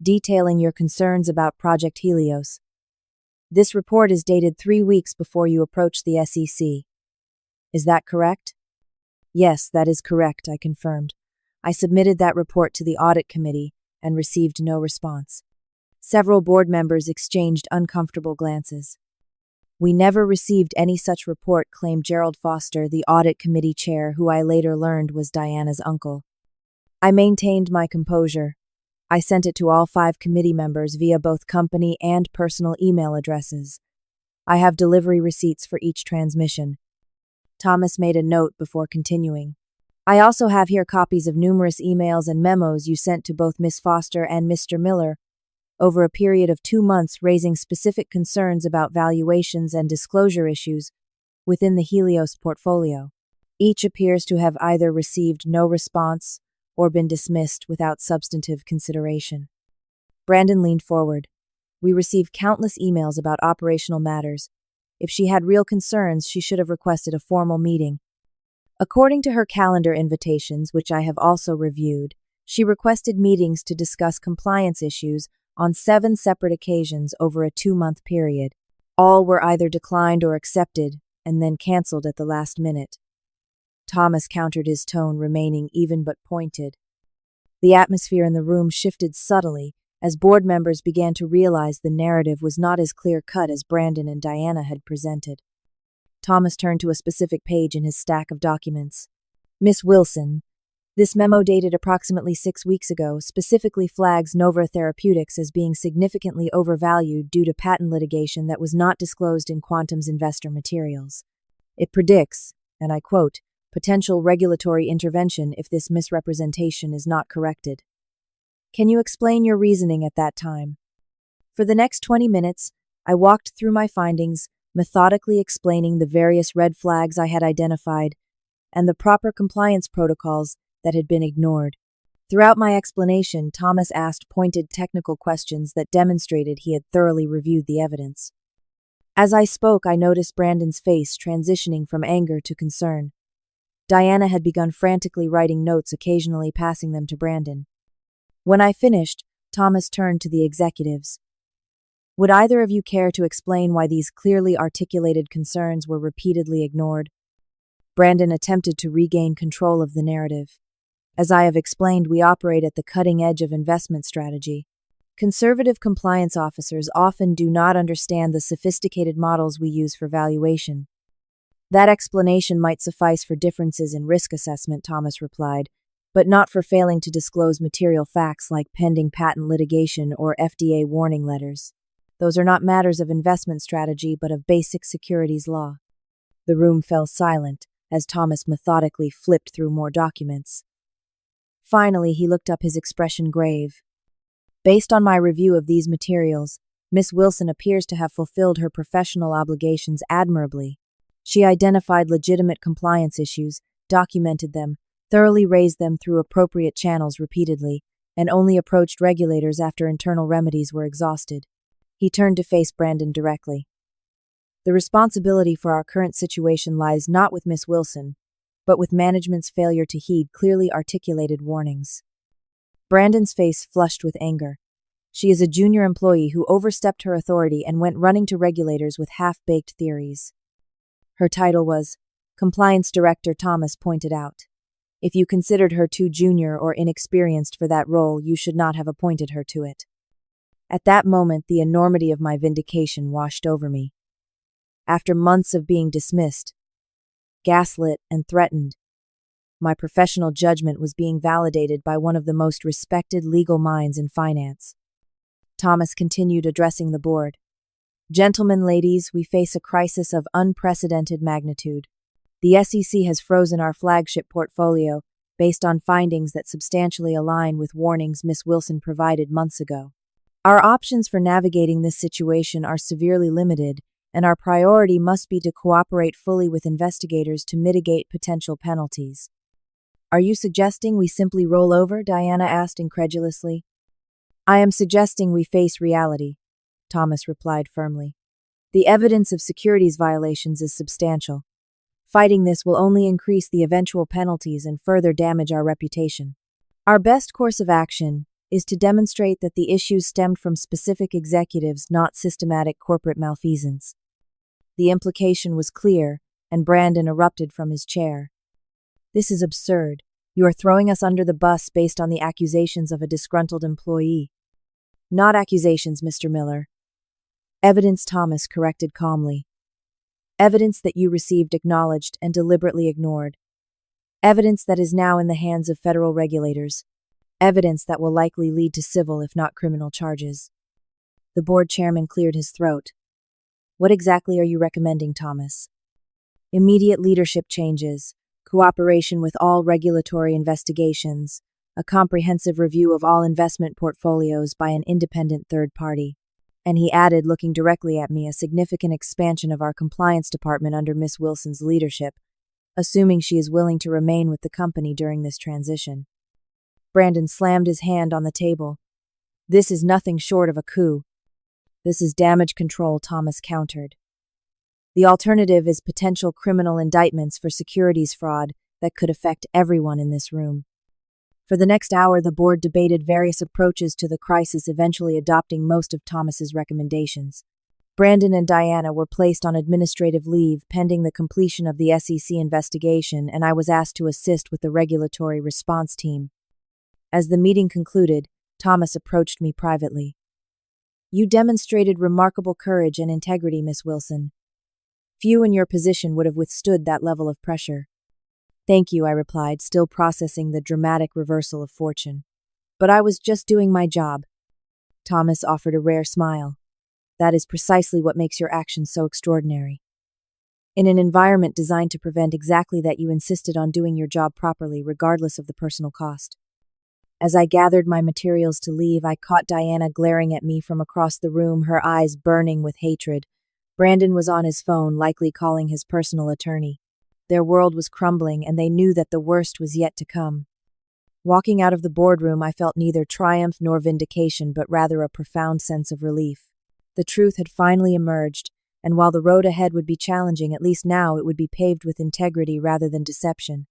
detailing your concerns about Project Helios. This report is dated 3 weeks before you approached the SEC. Is that correct?" "Yes, that is correct," I confirmed. I submitted that report to the audit committee and received no response. Several board members exchanged uncomfortable glances. "We never received any such report," claimed Gerald Foster, the audit committee chair, who I later learned was Diana's uncle. I maintained my composure. I sent it to all 5 committee members via both company and personal email addresses. I have delivery receipts for each transmission. Thomas made a note before continuing. "I also have here copies of numerous emails and memos you sent to both Miss Foster and Mr. Miller over a period of 2 months, raising specific concerns about valuations and disclosure issues within the Helios portfolio. Each appears to have either received no response or been dismissed without substantive consideration." Brandon leaned forward. "We received countless emails about operational matters. If she had real concerns, she should have requested a formal meeting. According to her calendar invitations, which I have also reviewed, she requested meetings to discuss compliance issues on 7 separate occasions over a 2-month period. All were either declined or accepted, and then canceled at the last minute." Thomas countered, his tone remaining even but pointed. The atmosphere in the room shifted subtly as board members began to realize the narrative was not as clear-cut as Brandon and Diana had presented. Thomas turned to a specific page in his stack of documents. "Miss Wilson, this memo dated approximately 6 weeks ago specifically flags Nova Therapeutics as being significantly overvalued due to patent litigation that was not disclosed in Quantum's investor materials. It predicts, and I quote, potential regulatory intervention if this misrepresentation is not corrected. Can you explain your reasoning at that time? For the next 20 minutes, I walked through my findings, methodically explaining the various red flags I had identified and the proper compliance protocols that had been ignored. Throughout my explanation, Thomas asked pointed technical questions that demonstrated he had thoroughly reviewed the evidence. As I spoke, I noticed Brandon's face transitioning from anger to concern. Diana had begun frantically writing notes, occasionally passing them to Brandon. When I finished, Thomas turned to the executives. Would either of you care to explain why these clearly articulated concerns were repeatedly ignored? Brandon attempted to regain control of the narrative. As I have explained, we operate at the cutting edge of investment strategy. Conservative compliance officers often do not understand the sophisticated models we use for valuation. That explanation might suffice for differences in risk assessment, Thomas replied, but not for failing to disclose material facts like pending patent litigation or FDA warning letters. Those are not matters of investment strategy, but of basic securities law. The room fell silent as Thomas methodically flipped through more documents. Finally, he looked up, his expression grave. Based on my review of these materials, Miss Wilson appears to have fulfilled her professional obligations admirably. She identified legitimate compliance issues, documented them, thoroughly raised them through appropriate channels repeatedly, and only approached regulators after internal remedies were exhausted. He turned to face Brandon directly. The responsibility for our current situation lies not with Miss Wilson, but with management's failure to heed clearly articulated warnings. Brandon's face flushed with anger. She is a junior employee who overstepped her authority and went running to regulators with half-baked theories. Her title was Compliance Director, Thomas pointed out. If you considered her too junior or inexperienced for that role, you should not have appointed her to it. At that moment, the enormity of my vindication washed over me. After months of being dismissed, gaslit, and threatened, my professional judgment was being validated by one of the most respected legal minds in finance. Thomas continued, addressing the board. Gentlemen, ladies, we face a crisis of unprecedented magnitude. The SEC has frozen our flagship portfolio based on findings that substantially align with warnings Miss Wilson provided months ago. Our options for navigating this situation are severely limited, and our priority must be to cooperate fully with investigators to mitigate potential penalties. Are you suggesting we simply roll over? Diana asked incredulously. I am suggesting we face reality, Thomas replied firmly. The evidence of securities violations is substantial. Fighting this will only increase the eventual penalties and further damage our reputation. Our best course of action is to demonstrate that the issues stemmed from specific executives, not systematic corporate malfeasance. The implication was clear, and Brandon erupted from his chair. This is absurd. You are throwing us under the bus based on the accusations of a disgruntled employee. Not accusations, Mr. Miller. Evidence, Thomas corrected calmly. Evidence that you received, acknowledged, and deliberately ignored. Evidence that is now in the hands of federal regulators. Evidence that will likely lead to civil, if not criminal, charges. The board chairman cleared his throat. What exactly are you recommending, Thomas? Immediate leadership changes, cooperation with all regulatory investigations, a comprehensive review of all investment portfolios by an independent third party. And he added, looking directly at me, a significant expansion of our compliance department under Miss Wilson's leadership, assuming she is willing to remain with the company during this transition. Brandon slammed his hand on the table. This is nothing short of a coup. This is damage control, Thomas countered. The alternative is potential criminal indictments for securities fraud that could affect everyone in this room. For the next hour, the board debated various approaches to the crisis, eventually adopting most of Thomas's recommendations. Brandon and Diana were placed on administrative leave pending the completion of the SEC investigation, and I was asked to assist with the regulatory response team. As the meeting concluded, Thomas approached me privately. You demonstrated remarkable courage and integrity, Miss Wilson. Few in your position would have withstood that level of pressure. Thank you, I replied, still processing the dramatic reversal of fortune. But I was just doing my job. Thomas offered a rare smile. That is precisely what makes your actions so extraordinary. In an environment designed to prevent exactly that, you insisted on doing your job properly, regardless of the personal cost. As I gathered my materials to leave, I caught Diana glaring at me from across the room, her eyes burning with hatred. Brandon was on his phone, likely calling his personal attorney. Their world was crumbling, and they knew that the worst was yet to come. Walking out of the boardroom, I felt neither triumph nor vindication, but rather a profound sense of relief. The truth had finally emerged, and while the road ahead would be challenging, at least now it would be paved with integrity rather than deception.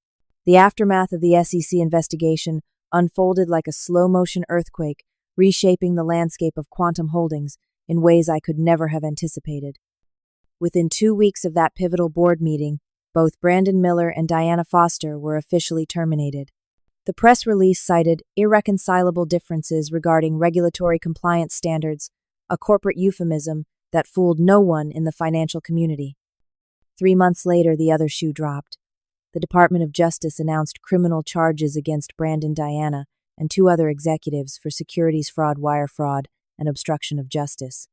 The aftermath of the SEC investigation unfolded like a slow-motion earthquake, reshaping the landscape of Quantum Holdings in ways I could never have anticipated. Within 2 weeks of that pivotal board meeting, both Brandon Miller and Diana Foster were officially terminated. The press release cited irreconcilable differences regarding regulatory compliance standards, a corporate euphemism that fooled no one in the financial community. 3 months later, the other shoe dropped. The Department of Justice announced criminal charges against Brandon, Diana, and 2 other executives for securities fraud, wire fraud, and obstruction of justice.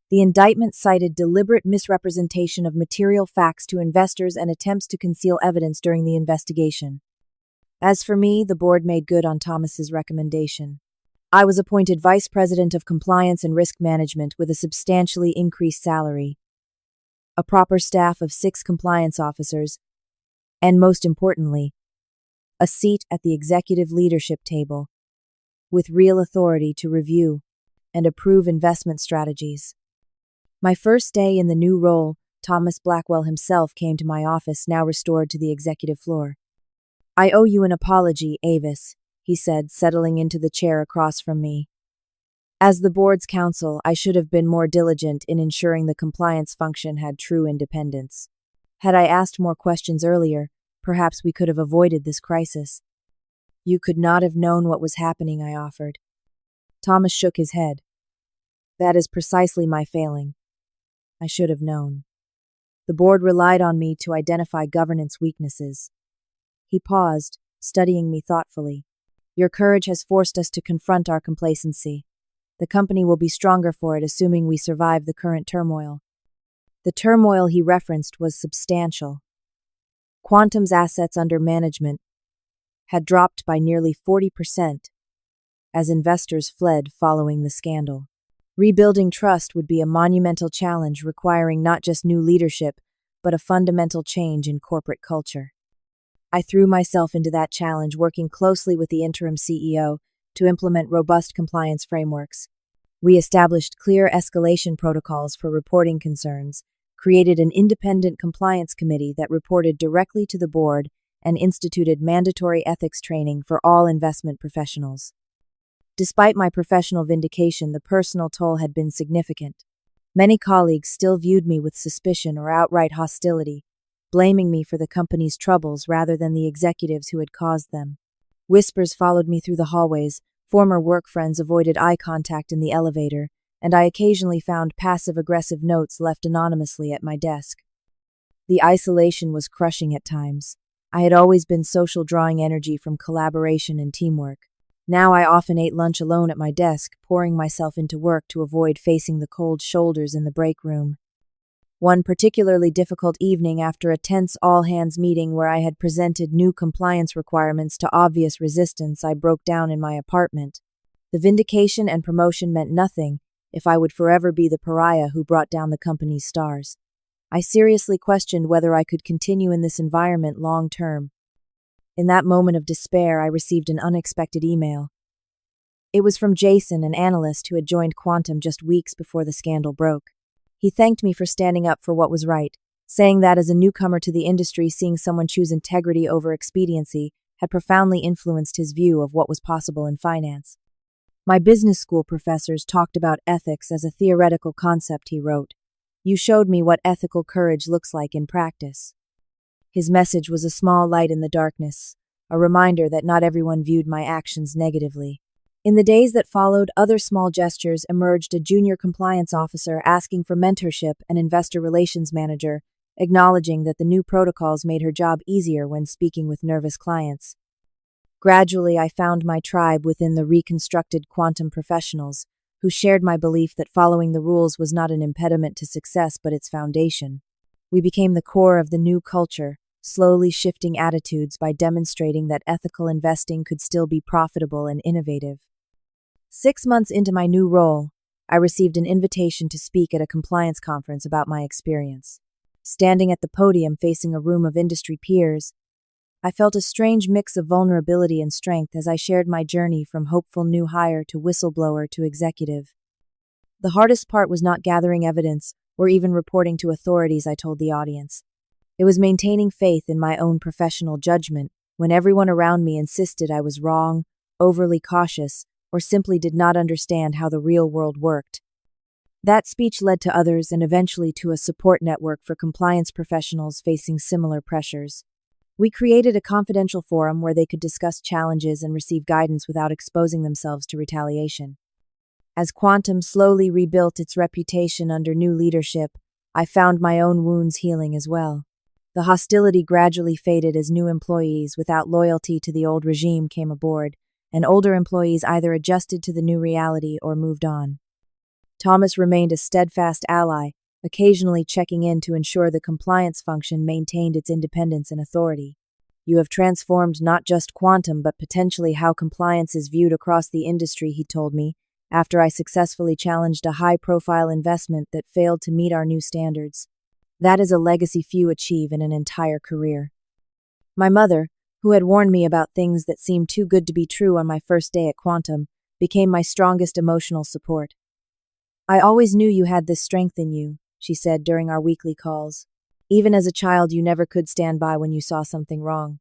The indictment cited deliberate misrepresentation of material facts to investors and attempts to conceal evidence during the investigation. As for me, the board made good on Thomas's recommendation. I was appointed Vice President of Compliance and Risk Management with a substantially increased salary, a proper staff of 6 compliance officers, and most importantly, a seat at the executive leadership table, with real authority to review and approve investment strategies. My first day in the new role, Thomas Blackwell himself came to my office, now restored to the executive floor. "I owe you an apology, Avis," he said, settling into the chair across from me. "As the board's counsel, I should have been more diligent in ensuring the compliance function had true independence. Had I asked more questions earlier, perhaps we could have avoided this crisis." "You could not have known what was happening," I offered. Thomas shook his head. "That is precisely my failing. I should have known. The board relied on me to identify governance weaknesses." He paused, studying me thoughtfully. "Your courage has forced us to confront our complacency. The company will be stronger for it, assuming we survive the current turmoil." The turmoil he referenced was substantial. Quantum's assets under management had dropped by nearly 40% as investors fled following the scandal. Rebuilding trust would be a monumental challenge, requiring not just new leadership, but a fundamental change in corporate culture. I threw myself into that challenge, working closely with the interim CEO to implement robust compliance frameworks. We established clear escalation protocols for reporting concerns, created an independent compliance committee that reported directly to the board, and instituted mandatory ethics training for all investment professionals. Despite my professional vindication, the personal toll had been significant. Many colleagues still viewed me with suspicion or outright hostility, blaming me for the company's troubles rather than the executives who had caused them. Whispers followed me through the hallways, former work friends avoided eye contact in the elevator, and I occasionally found passive-aggressive notes left anonymously at my desk. The isolation was crushing at times. I had always been social, drawing energy from collaboration and teamwork. Now I often ate lunch alone at my desk, pouring myself into work to avoid facing the cold shoulders in the break room. One particularly difficult evening, after a tense all-hands meeting where I had presented new compliance requirements to obvious resistance, I broke down in my apartment. The vindication and promotion meant nothing if I would forever be the pariah who brought down the company's stars. I seriously questioned whether I could continue in this environment long-term. In that moment of despair, I received an unexpected email. It was from Jason, an analyst who had joined Quantum just weeks before the scandal broke. He thanked me for standing up for what was right, saying that as a newcomer to the industry, seeing someone choose integrity over expediency had profoundly influenced his view of what was possible in finance. "My business school professors talked about ethics as a theoretical concept," he wrote. "You showed me what ethical courage looks like in practice." His message was a small light in the darkness, a reminder that not everyone viewed my actions negatively. In the days that followed, other small gestures emerged: a junior compliance officer asking for mentorship, an investor relations manager acknowledging that the new protocols made her job easier when speaking with nervous clients. Gradually, I found my tribe within the reconstructed Quantum professionals, who shared my belief that following the rules was not an impediment to success but its foundation. We became the core of the new culture, slowly shifting attitudes by demonstrating that ethical investing could still be profitable and innovative. 6 months into my new role, I received an invitation to speak at a compliance conference about my experience. Standing at the podium facing a room of industry peers, I felt a strange mix of vulnerability and strength as I shared my journey from hopeful new hire to whistleblower to executive. The hardest part was not gathering evidence or even reporting to authorities, I told the audience. It was maintaining faith in my own professional judgment when everyone around me insisted I was wrong, overly cautious, or simply did not understand how the real world worked. That speech led to others and eventually to a support network for compliance professionals facing similar pressures. We created a confidential forum where they could discuss challenges and receive guidance without exposing themselves to retaliation. As Quantum slowly rebuilt its reputation under new leadership, I found my own wounds healing as well. The hostility gradually faded as new employees without loyalty to the old regime came aboard, and older employees either adjusted to the new reality or moved on. Thomas remained a steadfast ally, occasionally checking in to ensure the compliance function maintained its independence and authority. You have transformed not just Quantum, but potentially how compliance is viewed across the industry, he told me, after I successfully challenged a high-profile investment that failed to meet our new standards. That is a legacy few achieve in an entire career. My mother, who had warned me about things that seemed too good to be true on my first day at Quantum, became my strongest emotional support. I always knew you had this strength in you, she said during our weekly calls. Even as a child, you never could stand by when you saw something wrong.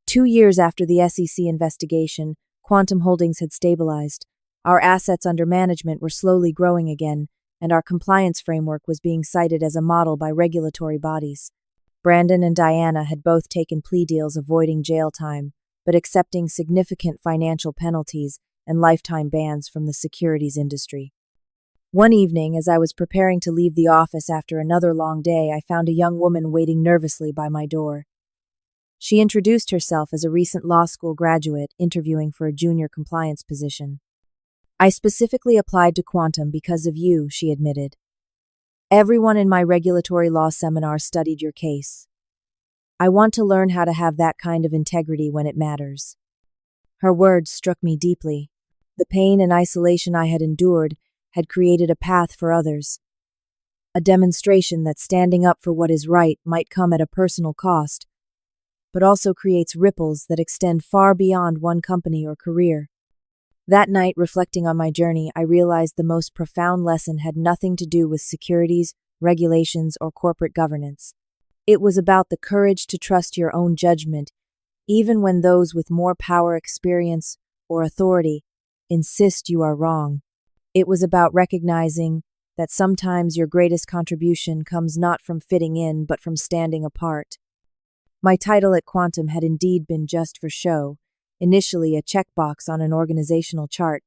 2 years after the SEC investigation, Quantum Holdings had stabilized. Our assets under management were slowly growing again, and our compliance framework was being cited as a model by regulatory bodies. Brandon and Diana had both taken plea deals avoiding jail time, but accepting significant financial penalties and lifetime bans from the securities industry. One evening, as I was preparing to leave the office after another long day, I found a young woman waiting nervously by my door. She introduced herself as a recent law school graduate interviewing for a junior compliance position. I specifically applied to Quantum because of you, she admitted. Everyone in my regulatory law seminar studied your case. I want to learn how to have that kind of integrity when it matters. Her words struck me deeply. The pain and isolation I had endured had created a path for others. A demonstration that standing up for what is right might come at a personal cost, but also creates ripples that extend far beyond one company or career. That night, reflecting on my journey, I realized the most profound lesson had nothing to do with securities, regulations, or corporate governance. It was about the courage to trust your own judgment, even when those with more power, experience, or authority insist you are wrong. It was about recognizing that sometimes your greatest contribution comes not from fitting in, but from standing apart. My title at Quantum had indeed been just for show, initially a checkbox on an organizational chart,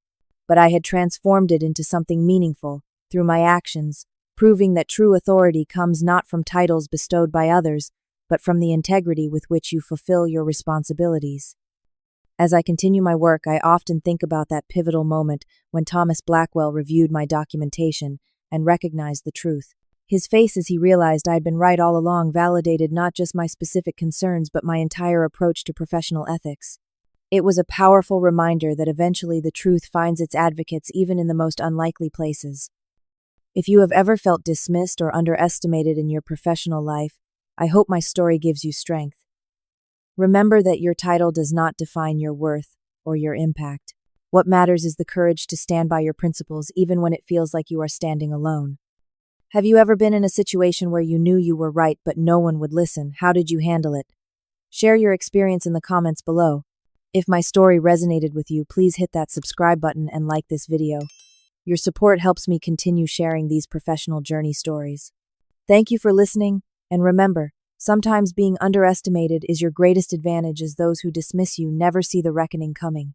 but I had transformed it into something meaningful through my actions, proving that true authority comes not from titles bestowed by others, but from the integrity with which you fulfill your responsibilities. As I continue my work, I often think about that pivotal moment when Thomas Blackwell reviewed my documentation and recognized the truth. His face as he realized I had been right all along validated not just my specific concerns but my entire approach to professional ethics. It was a powerful reminder that eventually the truth finds its advocates even in the most unlikely places. If you have ever felt dismissed or underestimated in your professional life, I hope my story gives you strength. Remember that your title does not define your worth or your impact. What matters is the courage to stand by your principles even when it feels like you are standing alone. Have you ever been in a situation where you knew you were right but no one would listen? How did you handle it? Share your experience in the comments below. If my story resonated with you, please hit that subscribe button and like this video. Your support helps me continue sharing these professional journey stories. Thank you for listening, and remember, sometimes being underestimated is your greatest advantage, as those who dismiss you never see the reckoning coming.